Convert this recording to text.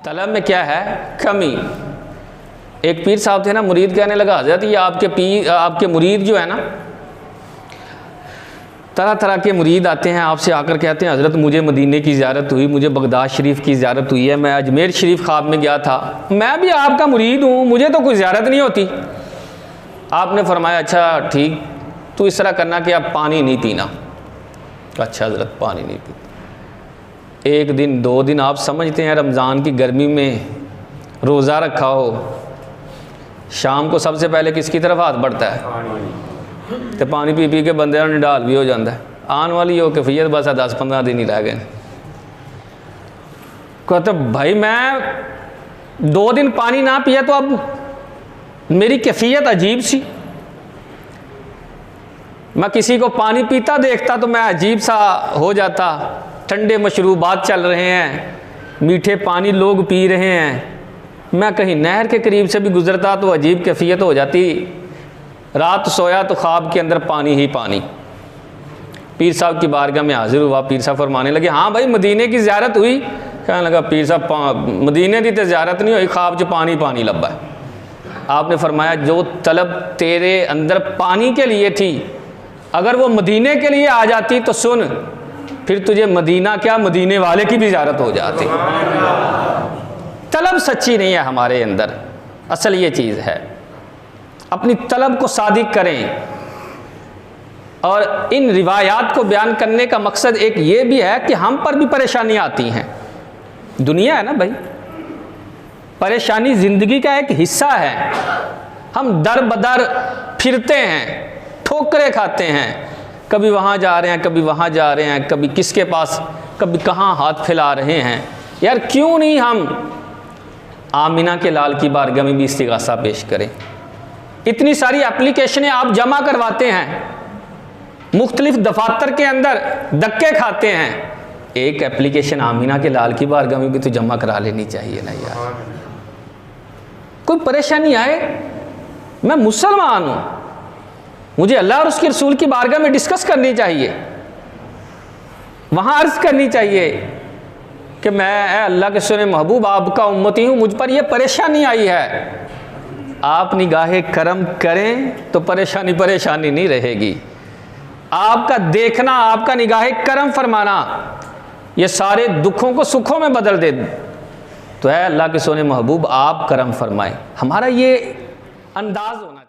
तलब में क्या है? कमी। एक पीर साहब थे ना, मुरीद कहने लगा, हज़रत ये आपके मुरीद जो है ना, तरह तरह के मुरीद आते हैं आपसे आकर कहते हैं हज़रत मुझे मदीने की ज़ियारत हुई, मुझे बगदाद शरीफ की ज़ियारत हुई है, मैं अजमेर शरीफ ख्वाब में गया था, मैं भी आपका मुरीद हूँ, मुझे तो कोई ज़ियारत नहीं होती। आपने फरमाया अच्छा ठीक, तो इस तरह करना कि आप पानी नहीं पीना। अच्छा हज़रत पानी नहीं पीता। एक दिन 2 दिन आप समझते हैं रमज़ान की गर्मी में रोज़ा रखा हो, शाम को सबसे पहले किसकी तरफ हाथ बढ़ता है? तो पानी पी पी के बंदे निडाल भी हो जाता है। आने वाली हो कैफियत बस 10-15 दिन ही रह गए। कहते भाई मैं 2 दिन पानी ना पिया तो अब मेरी कैफियत अजीब सी, मैं किसी को पानी पीता देखता तो मैं अजीब सा हो जाता। ठंडे मशरूबात चल रहे हैं, मीठे पानी लोग पी रहे हैं, मैं कहीं नहर के करीब से भी गुजरता तो अजीब कैफियत हो जाती। रात सोया तो ख्वाब के अंदर पानी ही पानी। पीर साहब की बारगाह में हाजिर हुआ। पीर साहब फरमाने लगे हाँ भाई मदीने की ज़ियारत हुई। कहने लगा पीर साहब मदीने की तो ज़ियारत नहीं हुई, ख्वाब च पानी पानी लब्बा है। आपने फरमाया जो तलब तेरे अंदर पानी के लिए थी, अगर वो मदीने के लिए आ जाती तो सुन, फिर तुझे मदीना क्या मदीने वाले की भी ज़ियारत हो जाती। तलब सच्ची नहीं है हमारे अंदर, असल ये चीज़ है। अपनी तलब को सादिक करें। और इन रिवायात को बयान करने का मकसद एक ये भी है कि हम पर भी परेशानी आती हैं। दुनिया है ना भाई, परेशानी ज़िंदगी का एक हिस्सा है। हम दर बदर फिरते हैं, ठोकरें खाते हैं, कभी वहाँ जा रहे हैं, कभी वहाँ जा रहे हैं, कभी किसके पास, कभी कहाँ हाथ फैला रहे हैं। यार क्यों नहीं हम आमिना के लाल की बारगाह में भी इस्तिगासा पेश करें? इतनी सारी एप्लीकेशनें आप जमा करवाते हैं, मुख्तलिफ दफातर के अंदर धक्के खाते हैं, एक एप्लीकेशन आमिना के लाल की बारगाह में भी तो जमा करा लेनी चाहिए ना यार। कोई परेशानी आए, मैं मुसलमान हूँ, मुझे अल्लाह और उसके रसूल की बारगाह में डिस्कस करनी चाहिए, वहाँ अर्ज़ करनी चाहिए कि मैं अल्लाह के सुने महबूब आपका उम्मती हूँ, मुझ पर यह परेशानी आई है। आप निगाहे करम करें तो परेशानी परेशानी नहीं रहेगी। आपका देखना, आपका निगाहे करम फरमाना ये सारे दुखों को सुखों में बदल दे। तो है अल्लाह के सोने महबूब आप करम फरमाएं, हमारा ये अंदाज होना।